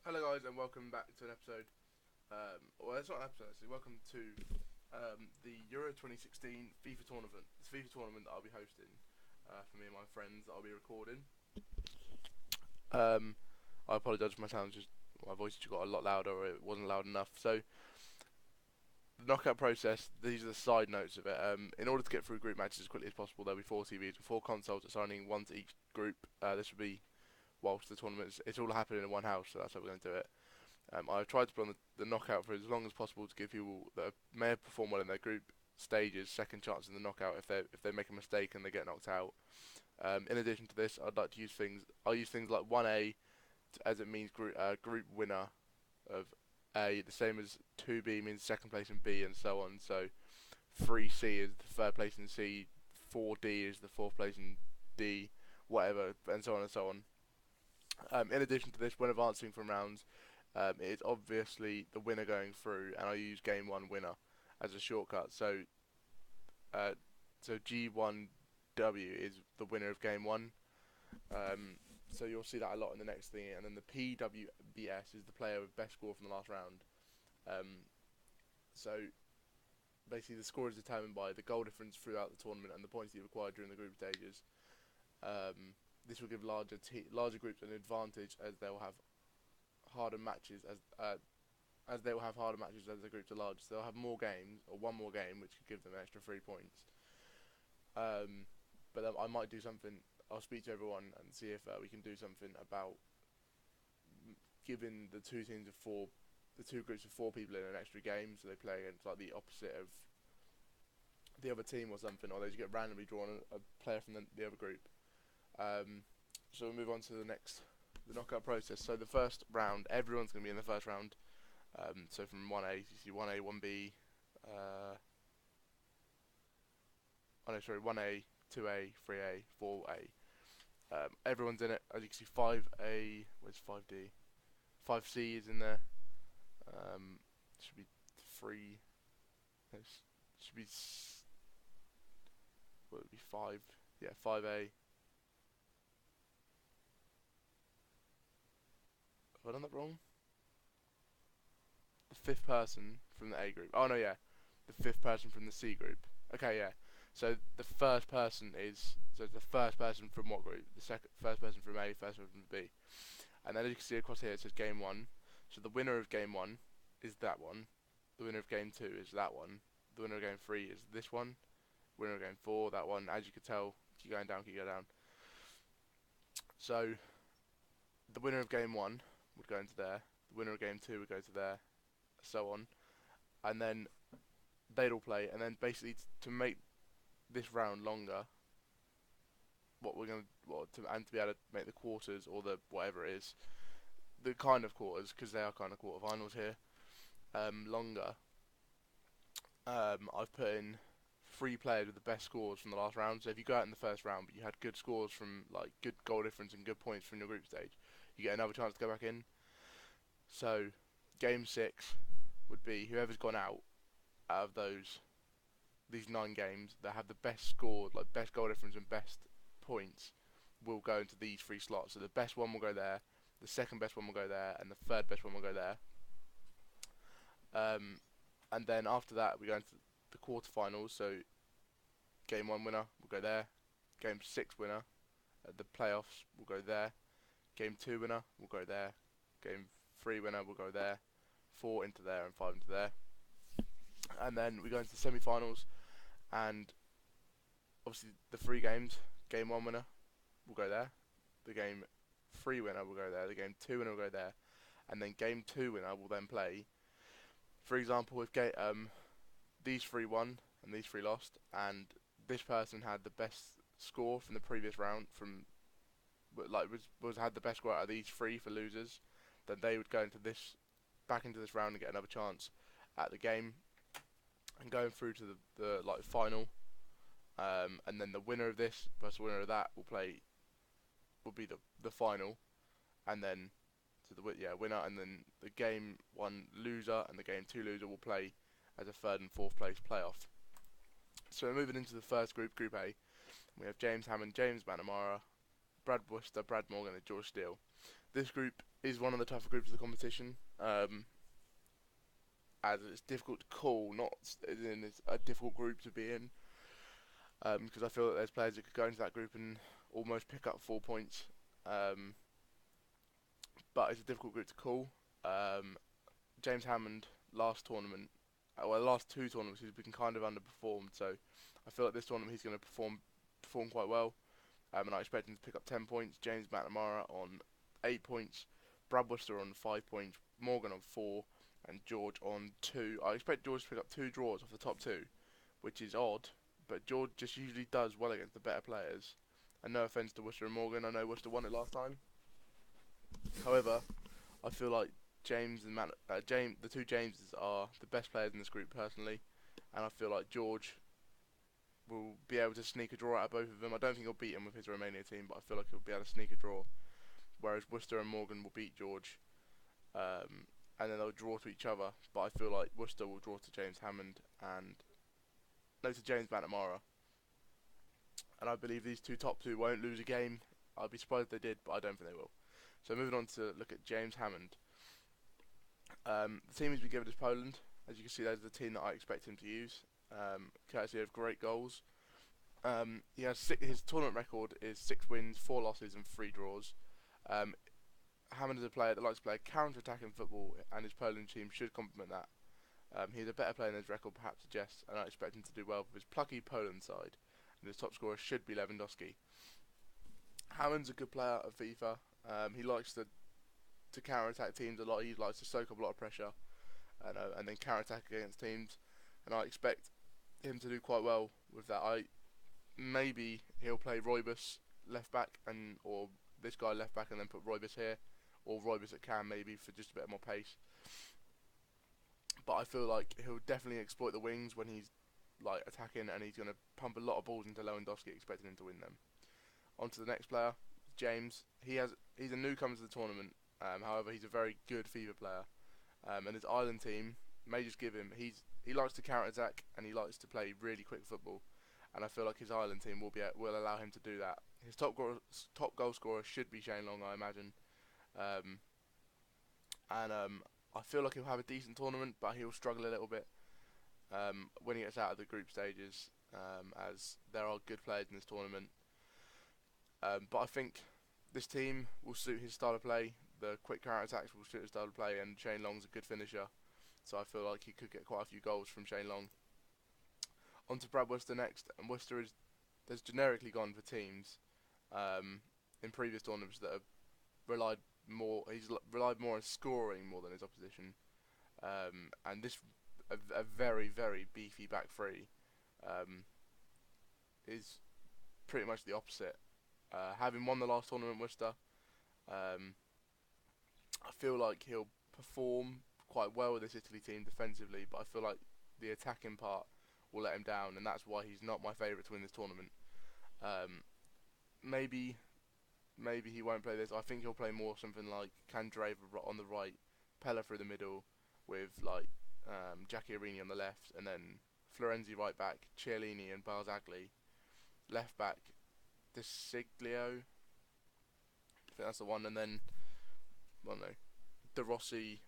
Hello guys and welcome back to an episode, well it's not an episode actually, welcome to the Euro 2016 FIFA tournament. It's a FIFA tournament that I'll be hosting for me and my friends that I'll be recording. I apologise for my voice just got a lot louder or it wasn't loud enough. So the knockout process, these are the side notes of it. In order to get through group matches as quickly as possible, there'll be 4 TVs with 4 consoles assigning one to each group. This will be whilst the tournament, it's all happening in one house, so that's how we're going to do it. I've tried to put on the knockout for as long as possible to give people that may have performed well in their group stages second chance in the knockout if they make a mistake and they get knocked out. In addition to this, I'd like to use things. I'll use things like 1A as it means group winner of A, the same as 2B means second place in B, and so on. So 3C is the third place in C, 4D is the fourth place in D, whatever, and so on and so on. In addition to this, when advancing from rounds, it's obviously the winner going through, and I use game one winner as a shortcut. Uh, so G1W is the winner of game one. So you'll see that a lot in the next thing, and then the PWBS is the player with best score from the last round. So basically, the score is determined by the goal difference throughout the tournament and the points that you've acquired during the group stages. This will give larger groups an advantage as they'll have harder matches as they will have harder matches as the groups are large. So they'll have more games or one more game, which could give them an extra 3 points. But I might do something. I'll speak to everyone and see if we can do something about giving the two groups of 4 people in an extra game, so they play against like the opposite of the other team or something, or they just get randomly drawn a player from the other group. So we'll move on to the knockout process. So the first round, everyone's going to be in the first round. So from 1A, you see 1A, 1B, 1A, 2A, 3A, 4A. Everyone's in it. As you can see, 5A, where's 5D? 5C is in there. Should be 3. Should be, what would it be, 5? Yeah, 5A. Have I done that wrong? The fifth person from the A group. Oh no, yeah, the fifth person from the C group. Okay, yeah. So the first person from what group? First person from A, first person from B. And then as you can see across here, it says game one. So the winner of game one is that one. The winner of game two is that one. The winner of game three is this one. Winner of game four, that one. As you can tell, keep going down, keep going down. So the winner of game one would go into there. The winner of game two would go to there, so on, and then they'd all play. And then basically to make this round longer, what we're gonna to be able to make the quarters or the whatever it is, the kind of quarters, because they are kind of quarterfinals here, longer. I've put in 3 players with the best scores from the last round. So if you go out in the first round, but you had good scores from like good goal difference and good points from your group stage, you get another chance to go back in. So game 6 would be whoever's gone out of these 9 games that have the best score, like best goal difference and best points, will go into these 3 slots. So the best one will go there, the second best one will go there, and the third best one will go there. And then after that, we go into the quarterfinals. So game 1 winner will go there, game 6 winner at the playoffs will go there, game 2 winner will go there, game 3 winner will go there, 4 into there, and 5 into there. And then we go into the semi-finals, and obviously the 3 games, game 1 winner will go there, the game 3 winner will go there, the game 2 winner will go there, and then game 2 winner will then play. For example, if these 3 won and these 3 lost, and this person had the best score from the previous round, had the best score out of these 3 for losers, then they would go into back into this round and get another chance at the game and going through to the final. And then the winner of this versus the winner of that will be the final, and then to the winner, and then the game 1 loser and the game 2 loser will play as a 3rd and 4th place playoff. So we're moving into the first group, Group A. We have James Hammond, James McNamara, Brad Worcester, Brad Morgan, and George Steele. This group is one of the tougher groups of the competition, as it's difficult to call, not as in it's a difficult group to be in, because I feel that there's players that could go into that group and almost pick up 4 points. Um, but it's a difficult group to call. James Hammond last tournament, well, the last two tournaments he's been kind of underperformed, so I feel like this tournament he's going to perform quite well, and I expect him to pick up 10 points. James McNamara on 8 points, Brad Worcester on 5 points, Morgan on 4, and George on 2. I expect George to pick up 2 draws off the top 2, which is odd, but George just usually does well against the better players. And no offence to Worcester and Morgan, I know Worcester won it last time. However, I feel like James and the two Jameses are the best players in this group personally, and I feel like George will be able to sneak a draw out of both of them. I don't think he'll beat him with his Romania team, but I feel like he'll be able to sneak a draw. Whereas Worcester and Morgan will beat George, and then they'll draw to each other. But I feel like Worcester will draw to James Hammond and to James McNamara, and I believe these top two won't lose a game. I'd be surprised if they did, but I don't think they will. So moving on to look at James Hammond. The team he's been given is Poland. As you can see, that's the team that I expect him to use, courtesy of great goals. He has his tournament record is 6 wins, 4 losses, and 3 draws. Hammond is a player that likes to play counter-attacking football, and his Poland team should complement that. He's a better player than his record perhaps suggests, and I expect him to do well with his plucky Poland side. And his top scorer should be Lewandowski. Hammond's a good player at FIFA. He likes to counter-attack teams a lot. He likes to soak up a lot of pressure and then counter-attack against teams. And I expect him to do quite well with that. Maybe he'll play Roybus left back or this guy left back and then put Roybus here, or Roybus at cam maybe for just a bit more pace. But I feel like he'll definitely exploit the wings when he's like attacking, and he's going to pump a lot of balls into Lewandowski, expecting him to win them. On to the next player, James. He's a newcomer to the tournament. However, he's a very good FIFA player, and his Ireland team may just give him. He likes to counter attack and he likes to play really quick football, and I feel like his Ireland team will allow him to do that. His top goal scorer should be Shane Long, I imagine, and I feel like he'll have a decent tournament, but he'll struggle a little bit when he gets out of the group stages, as there are good players in this tournament. But I think this team will suit his style of play. The quick counter attacks will suit his style of play, and Shane Long's a good finisher, so I feel like he could get quite a few goals from Shane Long. On to Brad Worcester next, and Worcester has generically gone for teams in previous tournaments that have relied more. He's relied more on scoring more than his opposition, and this a very beefy back three is pretty much the opposite. Having won the last tournament, Worcester, I feel like he'll perform quite well with this Italy team defensively, but I feel like the attacking part will let him down, and that's why he's not my favourite to win this tournament. Maybe he won't play this. I think he'll play more something like Candreva on the right, Pella through the middle, with like Jackie Arini on the left, and then Florenzi right back, Chiellini and Barzagli left back, De Siglio, I think that's the one, and then De Rossi,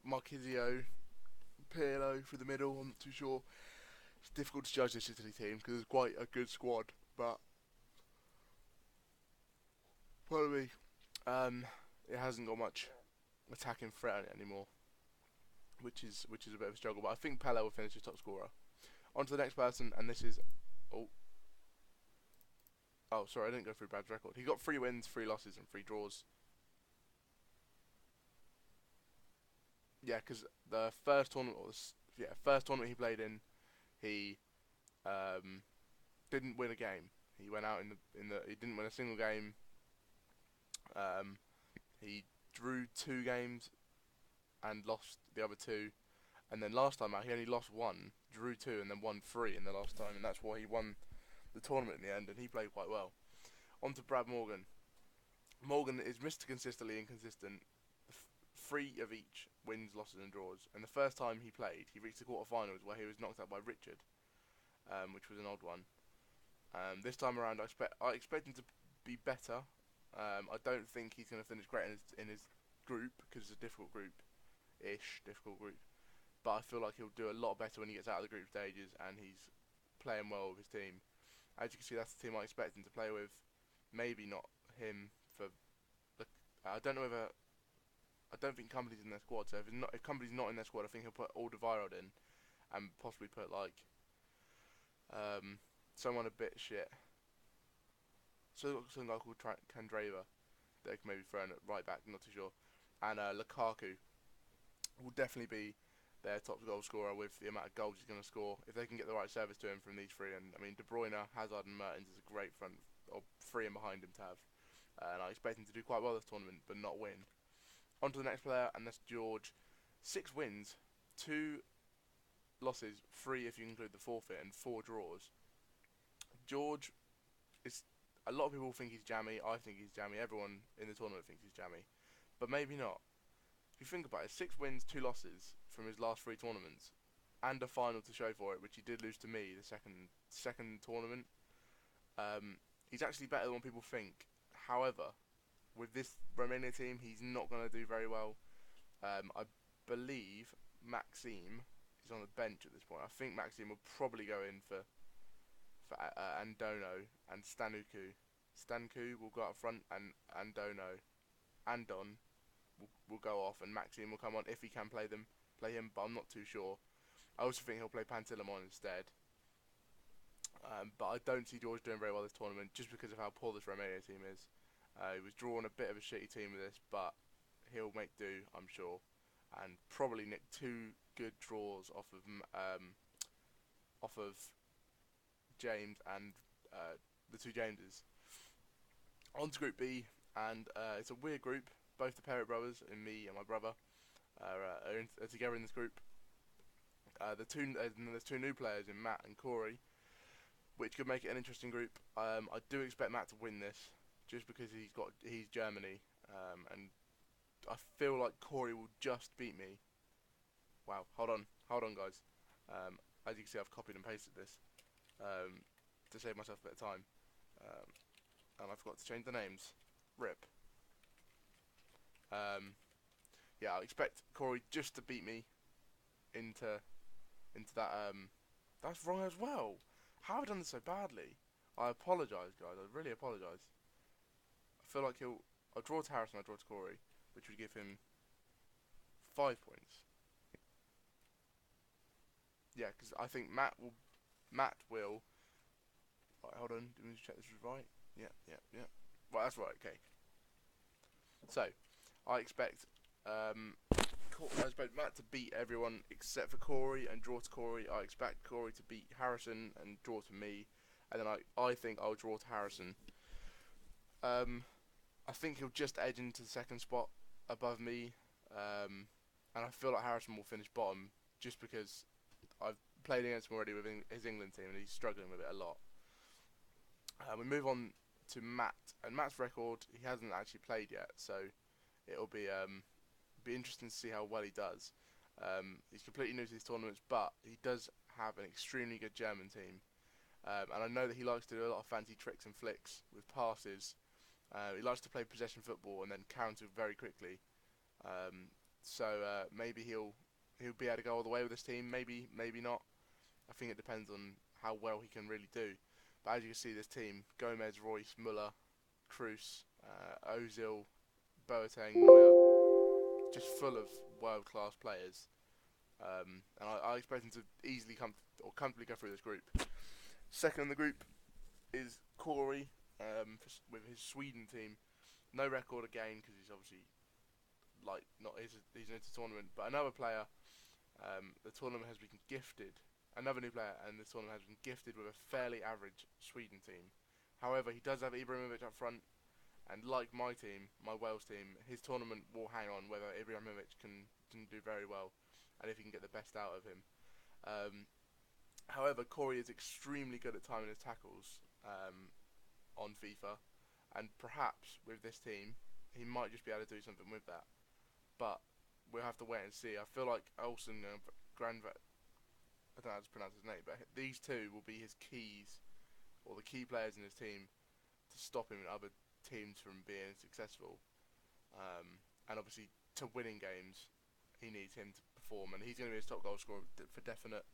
Marchisio, Pirlo through the middle. I'm not too sure. It's difficult to judge this Italy team because it's quite a good squad, but probably it hasn't got much attacking threat on it anymore, which is a bit of a struggle. But I think Pella will finish as top scorer. On to the next person, and this is sorry, I didn't go through Brad's record. He got 3 wins, 3 losses, and 3 draws. Yeah, because the first tournament he played in, he didn't win a game. He went out he didn't win a single game. He drew 2 games and lost the other 2, and then last time out he only lost 1, drew 2, and then won 3 in the last time, and that's why he won the tournament in the end, and he played quite well. On to Brad Morgan. Morgan is Mr. Consistently inconsistent. 3 of each wins, losses, and draws. And the first time he played, he reached the quarterfinals where he was knocked out by Richard, which was an odd one. This time around, I expect him to be better, I don't think he's going to finish great in his group because it's a difficult group-ish, difficult group. But I feel like he'll do a lot better when he gets out of the group stages and he's playing well with his team. As you can see, that's the team I expect him to play with. Maybe not him for the. I don't know whether. I don't think Company's in their squad. So if Company's not in their squad, I think he'll put Alderweireld in and possibly put like someone a bit shit. So some guy called Candrava they can maybe throw in at right back. Not too sure. And Lukaku will definitely be their top goal scorer with the amount of goals he's going to score. If they can get the right service to him from these three, and I mean De Bruyne, Hazard, and Mertens is a great front or three and behind him to have. And I expect him to do quite well this tournament, but not win. On to the next player, and that's George. 6 wins, 2 losses, 3 if you include the forfeit, and 4 draws. George is. A lot of people think he's jammy. I think he's jammy. Everyone in the tournament thinks he's jammy, but maybe not. If you think about it, 6 wins, 2 losses from his last 3 tournaments, and a final to show for it, which he did lose to me the second tournament. He's actually better than what people think. However, with this Romania team, he's not going to do very well. I believe Maxime is on the bench at this point. I think Maxime will probably go in for Andono and Stanuku. Stanku will go up front, and Andon will go off, and Maxime will come on if he can play him, but I'm not too sure. I also think he'll play Pantilimon instead. But I don't see George doing very well this tournament just because of how poor this Romania team is. He was drawing a bit of a shitty team with this, but he'll make do, I'm sure, and probably nick 2 good draws off of James and the 2 Jameses. On to Group B, and it's a weird group. Both the Parrot brothers and me and my brother are together in this group. There's 2 new players in Matt and Corey, which could make it an interesting group. I do expect Matt to win this, just because he's Germany, and I feel like Corey will just beat me. Wow, hold on, guys. As you can see, I've copied and pasted this to save myself a bit of time, and I forgot to change the names. Rip. Yeah, I expect Corey just to beat me into that. That's wrong as well. How have I done this so badly? I apologise, guys. I really apologise. I feel like I'll draw to Harrison, I'll draw to Corey, which would give him 5 points. Yeah, because I think Matt will. Right, hold on. Do we need to check this is right? Yeah. Right, that's right. Okay. So, I expect Matt to beat everyone except for Corey and draw to Corey. I expect Corey to beat Harrison and draw to me, and then I think I'll draw to Harrison. I think he'll just edge into the second spot above me, and I feel like Harrison will finish bottom just because I've played against him already with his England team and he's struggling with it a lot. We move on to Matt, and Matt's record, he hasn't actually played yet, so it'll be interesting to see how well he does. He's completely new to these tournaments, but he does have an extremely good German team, and I know that he likes to do a lot of fancy tricks and flicks with passes. He likes to play possession football and then counter very quickly. So maybe he'll be able to go all the way with this team. Maybe not. I think it depends on how well he can really do. But as you can see, this team: Gomez, Royce, Muller, Kroos, Ozil, Boateng, Neuer, just full of world-class players. And I expect him to easily comfortably go through this group. Second in the group is Corey with his Sweden team. No record again because he's obviously he's new to the tournament. But another player, the tournament has been gifted. Another new player, and this tournament has been gifted with a fairly average Sweden team. However, he does have Ibrahimovic up front, and like my team, my Wales team, his tournament will hang on whether Ibrahimovic can do very well, and if he can get the best out of him. However, Corey is extremely good at timing his tackles on FIFA, and perhaps with this team, he might just be able to do something with that. But we'll have to wait and see. I feel like Olsen and Granvat, I don't know how to pronounce his name, but these 2 will be his keys, or the key players in his team, to stop him in other teams from being successful. And obviously, to winning games, he needs him to perform, and he's going to be his top goal scorer for definite.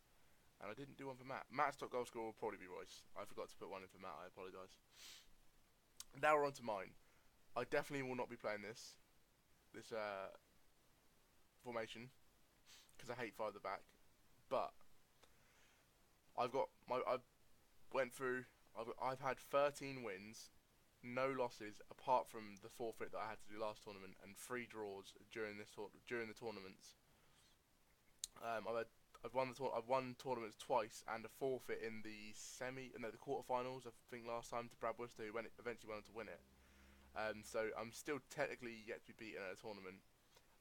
And I didn't do one for Matt. Matt's top goal scorer will probably be Royce. I forgot to put one in for Matt. I apologise. Now we're on to mine. I definitely will not be playing this formation because I hate 5 at the back. But I went through. I've had 13 wins, no losses apart from the forfeit that I had to do last tournament, and 3 draws during the tournaments. I've won tournaments twice and a forfeit in the the quarterfinals. I think last time to Brad Worcester, who eventually went on to win it. So I'm still technically yet to be beaten at a tournament.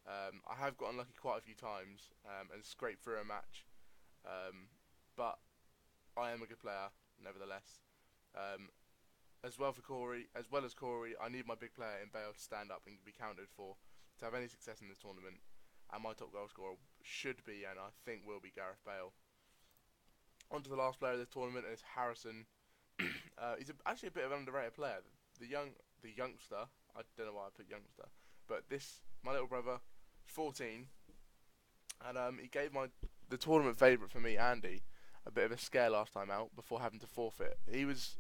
I have got unlucky quite a few times and scraped through a match, but I am a good player nevertheless. As well as Corey, I need my big player in Bale to stand up and be counted for to have any success in this tournament. And my top goal scorer should be, and I think will be, Gareth Bale. On to the last player of this tournament, and it's Harrison. He's actually a bit of an underrated player. The youngster. I don't know why I put youngster, but my little brother, 14, and he gave the tournament favourite for me, Andy, a bit of a scare last time out before having to forfeit. He was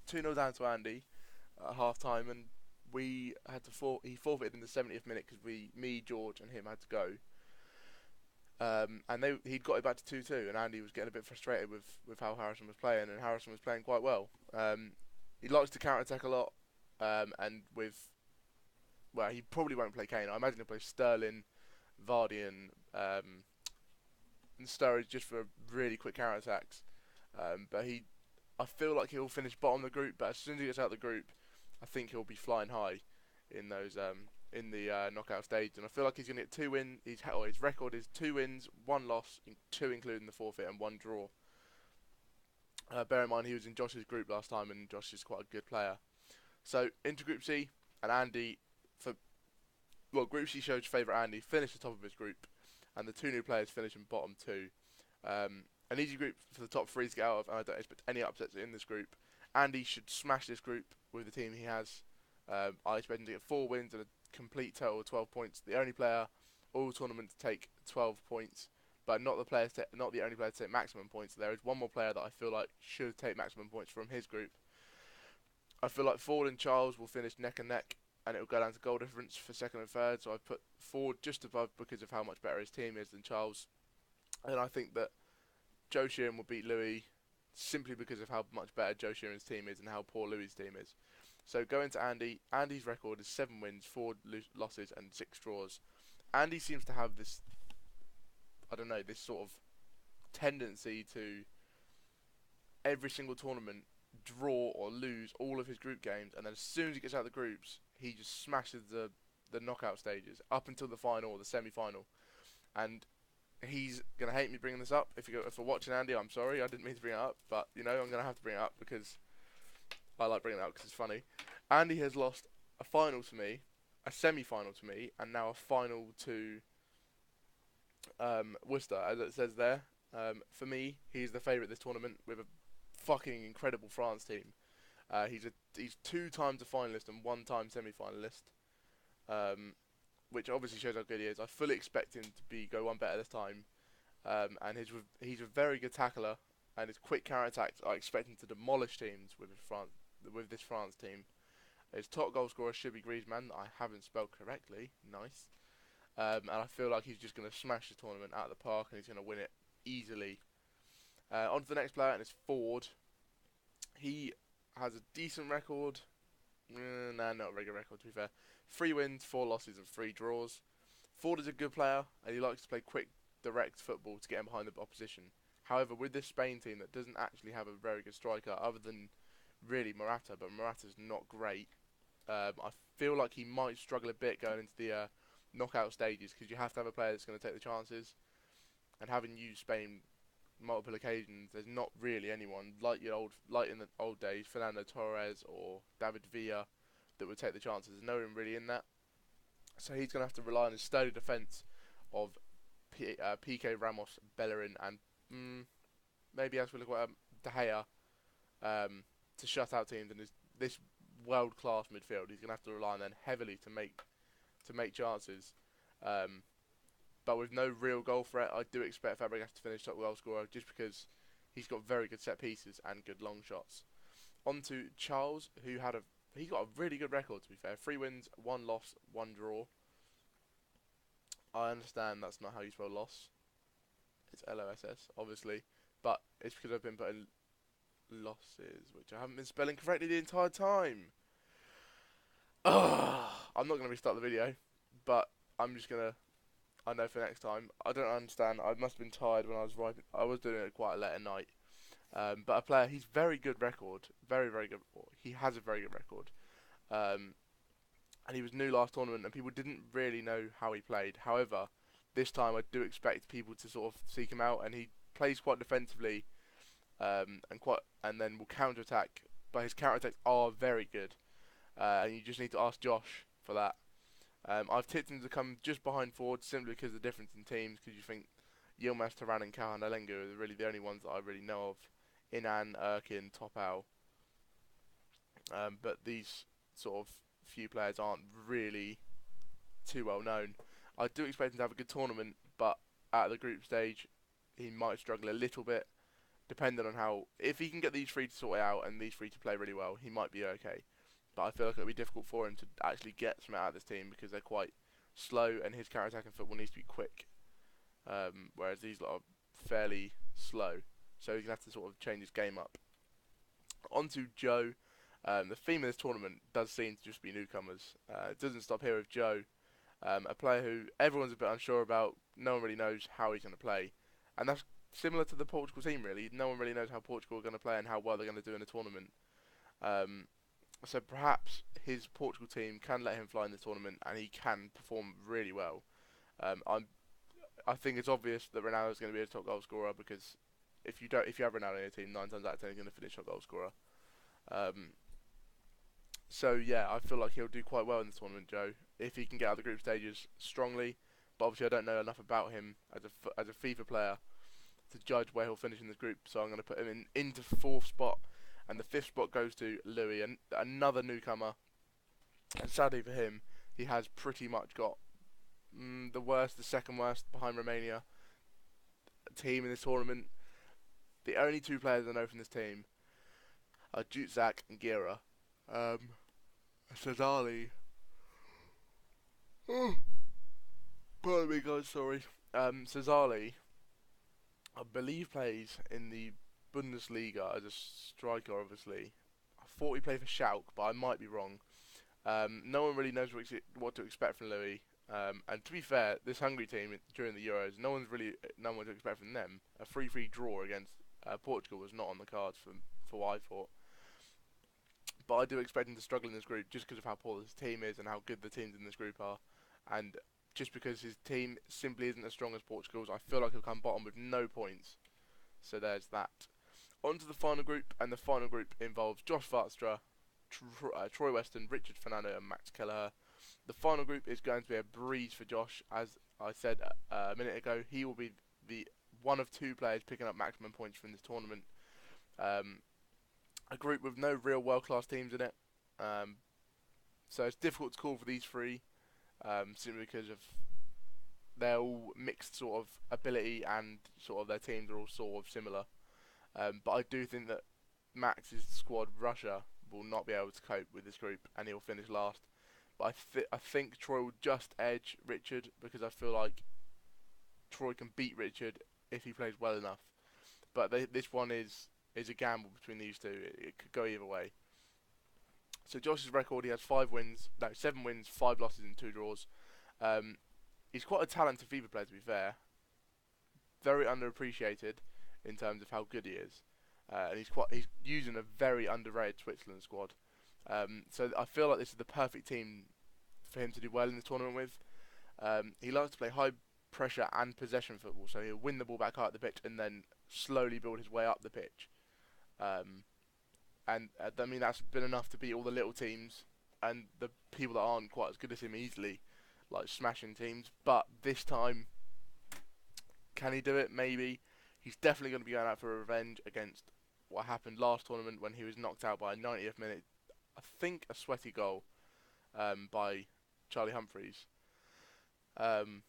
2-0 down to Andy at half time, and he forfeited in the 70th minute because me, George, and him had to go. And he'd got it back to 2-2, and Andy was getting a bit frustrated with how Harrison was playing, and Harrison was playing quite well. He likes to counter-attack a lot, and he probably won't play Kane. I imagine he'll play Sterling, Vardy, and Sturridge just for really quick counter-attacks. But I feel like he'll finish bottom of the group, but as soon as he gets out of the group, I think he'll be flying high in those in the knockout stage, and I feel like he's going to get 2 wins. His record is 2 wins, 1 loss, 2 including the forfeit, and 1 draw. Bear in mind he was in Josh's group last time, and Josh is quite a good player. So into Group C, and Andy Group C showed favourite Andy finished the top of his group, and the 2 new players finished in bottom 2. An easy group for the top 3 to get out of, and I don't expect any upsets in this group. Andy should smash this group with the team he has. I expect him to get 4 wins and a complete total of 12 points. The only player all tournament to take 12 points, but not the only player to take maximum points. There is one more player that I feel like should take maximum points from his group. I feel like Ford and Charles will finish neck and neck, and it will go down to goal difference for second and third. So I've put Ford just above because of how much better his team is than Charles, and I think that Joe Sheeran will beat Louis simply because of how much better Joe Sheeran's team is and how poor Louis' team is. So going to Andy. Andy's record is 7 wins, 4 losses, and 6 draws. Andy seems to have this sort of tendency to every single tournament draw or lose all of his group games, and then as soon as he gets out of the groups, he just smashes the knockout stages up until the final or the semi-final. And he's going to hate me bringing this up. If you're watching Andy, I'm sorry, I didn't mean to bring it up, but I'm going to have to bring it up because I like bringing it up because it's funny. Andy has lost a final to me, a semi-final to me, and now a final to Worcester, as it says there. For me, he's the favourite this tournament with a fucking incredible France team. He's 2 times a finalist and 1 time semi-finalist, which obviously shows how good he is. I fully expect him to go one better this time, and he's a very good tackler, and his quick counter-attacks, I expect him to demolish teams with this France team. His top goal scorer should be Griezmann. I haven't spelled correctly. Nice. And I feel like he's just going to smash the tournament out of the park, and he's going to win it easily. On to the next player, and it's Ford. He has a decent record. Not a very good record, to be fair. 3 wins, 4 losses, and 3 draws. Ford is a good player, and he likes to play quick, direct football to get him behind the opposition. However, with this Spain team that doesn't actually have a very good striker, other than really Morata, but Morata's not great, I feel like he might struggle a bit going into the knockout stages, because you have to have a player that's going to take the chances. And having used Spain multiple occasions, there's not really anyone like in the old days, Fernando Torres or David Villa, that would take the chances. There's no one really in that. So he's going to have to rely on his sturdy defence of Piqué, Ramos, Bellerin, and maybe as we look at De Gea, to shut out teams. And this world-class midfield. He's going to have to rely on them heavily to make chances. Um, but with no real goal threat, I do expect Fabregas to finish top goal scorer just because he's got very good set pieces and good long shots. On to Charles, he got a really good record, to be fair. 3 wins, 1 loss, 1 draw. I understand that's not how you spell loss. It's LOSS, obviously. But it's because I've been putting losses, which I haven't been spelling correctly the entire time. Ugh. I'm not going to restart the video, but I'm just going to, I know for next time. I don't understand. I must have been tired when I was writing. I was doing it quite late at night. But a player, he's very good record. Very, very good. He has a very good record. And he was new last tournament, and people didn't really know how he played. However, this time I do expect people to sort of seek him out, and he plays quite defensively, and then will counter attack. But his counter attacks are very good, and you just need to ask Josh for that. I've tipped him to come just behind Ford simply because of the difference in teams. Because you think Yilmaz, Turan, and Kahan Alengu are really the only ones that I really know of. Inan, Erkin, Topal. But these sort of few players aren't really too well known. I do expect him to have a good tournament, but at the group stage, he might struggle a little bit, depending on how. If he can get these 3 to sort it out and these 3 to play really well, he might be okay. But I feel like it'll be difficult for him to actually get something out of this team because they're quite slow, and his counter-attacking football needs to be quick. Whereas these lot are fairly slow, so he's gonna have to sort of change his game up. On to Joe. The theme of this tournament does seem to just be newcomers. It doesn't stop here with Joe, a player who everyone's a bit unsure about. No one really knows how he's going to play, and that's similar to the Portugal team really. No one really knows how Portugal are going to play and how well they're going to do in the tournament. So perhaps his Portugal team can let him fly in the tournament, and he can perform really well. I think it's obvious that Ronaldo is going to be a top goal scorer because if you have Ronaldo in your team, 9 times out of 10 he's going to finish top goal scorer. So yeah, I feel like he'll do quite well in this tournament, Joe, if he can get out of the group stages strongly. But obviously, I don't know enough about him as a FIFA player to judge where he'll finish in this group. So I'm going to put him into 4th spot, and the 5th spot goes to Louis, another newcomer. And sadly for him, he has pretty much got the second worst behind Romania team in this tournament. The only 2 players I know from this team are Jutzak and Gira. Sazali. Pardon me, guys. Sorry. Sazali, I believe, plays in the Bundesliga as a striker. Obviously, I thought he played for Schalke, but I might be wrong. No one really knows what to expect from Louis. And to be fair, this Hungary team during the Euros, no one's really known what to expect from them. A 3-3 draw against Portugal was not on the cards for what I thought. But I do expect him to struggle in this group just because of how poor this team is and how good the teams in this group are. And just because his team simply isn't as strong as Portugal's, I feel like he'll come bottom with no points. So there's that. On to the final group, and the final group involves Josh Vartstra, Troy Weston, Richard Fernando and Max Kelleher. The final group is going to be a breeze for Josh. As I said a minute ago, he will be the one of 2 players picking up maximum points from this tournament. A group with no real world-class teams in it, so it's difficult to call for these 3, simply because of they're all mixed sort of ability and sort of their teams are all sort of similar. But I do think that Max's squad, Russia, will not be able to cope with this group, and he'll finish last. But I think Troy will just edge Richard because I feel like Troy can beat Richard if he plays well enough. But this one is a gamble between these 2. It could go either way. So Josh's record, he has 7 wins, 5 losses and 2 draws. He's quite a talented FIFA player, to be fair. Very underappreciated in terms of how good he is. And he's using a very underrated Switzerland squad. So I feel like this is the perfect team for him to do well in this tournament with. He likes to play high pressure and possession football, so he'll win the ball back out the pitch and then slowly build his way up the pitch. And I mean, that's been enough to beat all the little teams and the people that aren't quite as good as him easily, like smashing teams. But this time, can he do it? Maybe. He's definitely going to be going out for a revenge against what happened last tournament when he was knocked out by a 90th minute I think, a sweaty goal by Charlie Humphreys. Um,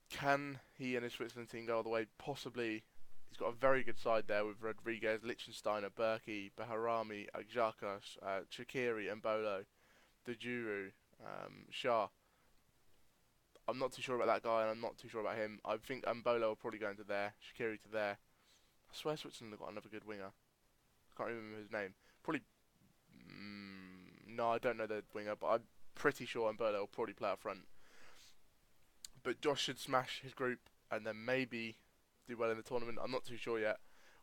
can he and his Switzerland team go all the way? Possibly. He's got a very good side there with Rodriguez, Liechtensteiner, Berkey, Baharami, Agjaka, Shaqiri, Mbolo, Dejuru, Shah. I'm not too sure about that guy, and I'm not too sure about him. I think Mbolo will probably go into there, Shaqiri to there. I swear Switzerland have got another good winger. I can't remember his name. Probably. No, I don't know the winger, but I'm pretty sure Mbolo will probably play up front. But Josh should smash his group and then maybe do well in the tournament. I'm not too sure yet.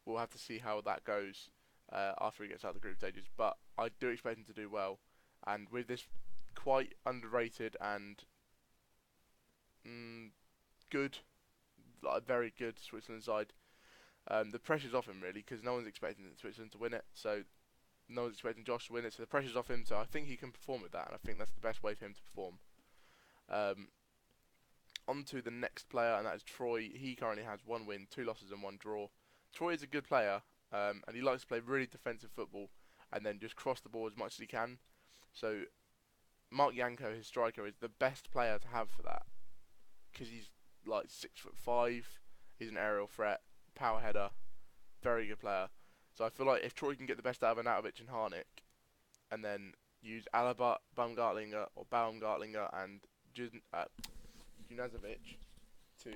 We'll have to see how that goes after he gets out of the group stages. But I do expect him to do well. And with this quite underrated and good, like very good Switzerland side, the pressure's off him really, because no one's expecting Switzerland to win it. So no one's expecting Josh to win it. So the pressure's off him. So I think he can perform with that, and I think that's the best way for him to perform. On to the next player, and that is Troy. He currently has 1 win, 2 losses, and 1 draw. Troy is a good player, and he likes to play really defensive football and then just cross the ball as much as he can. So Mark Yanko, his striker, is the best player to have for that, because he's like 6'5". He's an aerial threat, power header, very good player. So I feel like if Troy can get the best out of Anatovic and Harnik, and then use Alaba, Baumgartlinger, and Junazovic to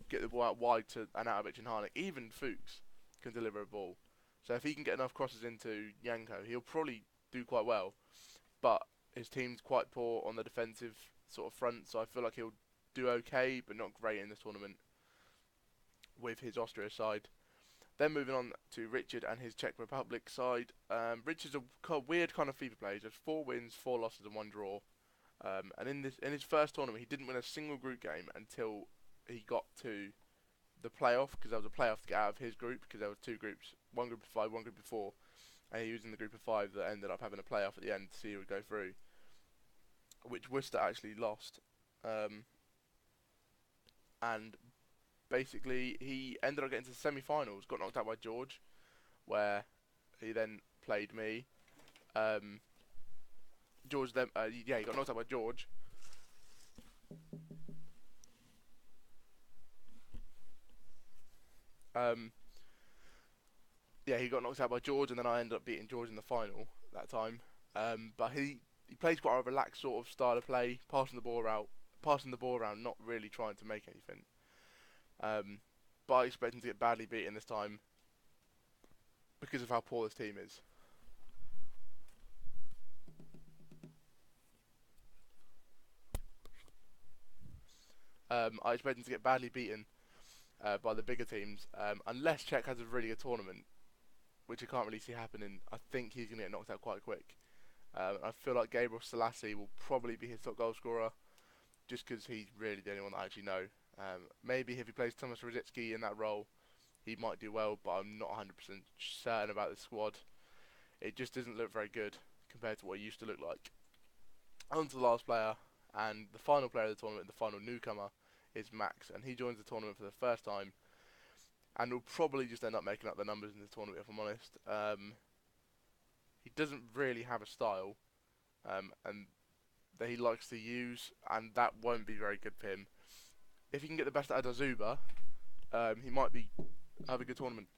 get the ball out wide to Anatovic and Harnik, even Fuchs can deliver a ball. So if he can get enough crosses into Yanko, he'll probably do quite well. But his team's quite poor on the defensive sort of front, so I feel like he'll do okay, but not great in this tournament with his Austria side. Then moving on to Richard and his Czech Republic side. Richard's a weird kind of FIFA player. He has 4 wins, 4 losses, and 1 draw. And in his first tournament, he didn't win a single group game until he got to the playoff, because there was a playoff to get out of his group, because there were 2 groups, 1 group of 5, 1 group of 4, and he was in the group of 5 that ended up having a playoff at the end to see who would go through, which Worcester actually lost. And basically, he ended up getting to the semi-finals, got knocked out by George, where he then played me. George then, he got knocked out by George. He got knocked out by George, and then I ended up beating George in the final that time. But he plays quite a relaxed sort of style of play, passing the ball around, not really trying to make anything. But I expect him to get badly beaten this time because of how poor this team is. I expect him to get badly beaten by the bigger teams, unless Czech has a really good tournament, which I can't really see happening. I think he's going to get knocked out quite quick. I feel like Gabriel Selassie will probably be his top goal scorer, just because he's really the only one that I actually know. Maybe if he plays Thomas Rositzky in that role, he might do well, but I'm not 100% certain about the squad. It just doesn't look very good compared to what it used to look like. On to the last player, and the final player of the tournament, the final newcomer, is Max, and he joins the tournament for the first time, and will probably just end up making up the numbers in the tournament, if I'm honest. He doesn't really have a style, and that he likes to use, and that won't be very good for him. If he can get the best out of Dazuba, he might have a good tournament.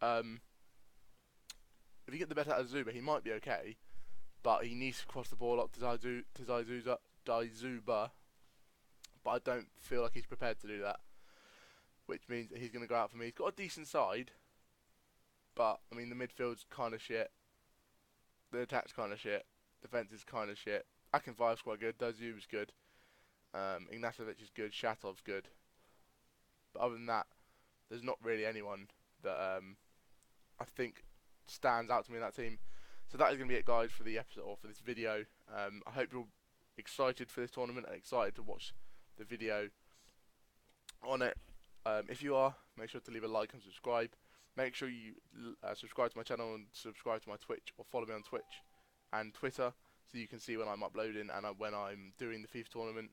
If you get the best out of Zuba, he might be okay, but he needs to cross the ball up to Dazuba, but I don't feel like he's prepared to do that, which means that he's going to go out for me. He's got a decent side, but I mean the midfield's kind of shit, the attack's kind of shit, defense is kind of shit. Akinfeev's quite good, Dazuba's good, Ignacevic is good, Shatov's good, but other than that, there's not really anyone that I think stands out to me in that team. So that is going to be it, guys, for the episode, or for this video. I hope you're excited for this tournament and excited to watch the video on it. If you are, make sure to leave a like and subscribe. Make sure you subscribe to my channel and subscribe to my Twitch, or follow me on Twitch and Twitter, so you can see when I'm uploading and when I'm doing the FIFA tournament.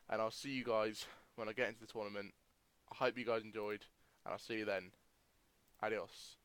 And I'll see you guys when I get into the tournament. I hope you guys enjoyed, and I'll see you then. Adios.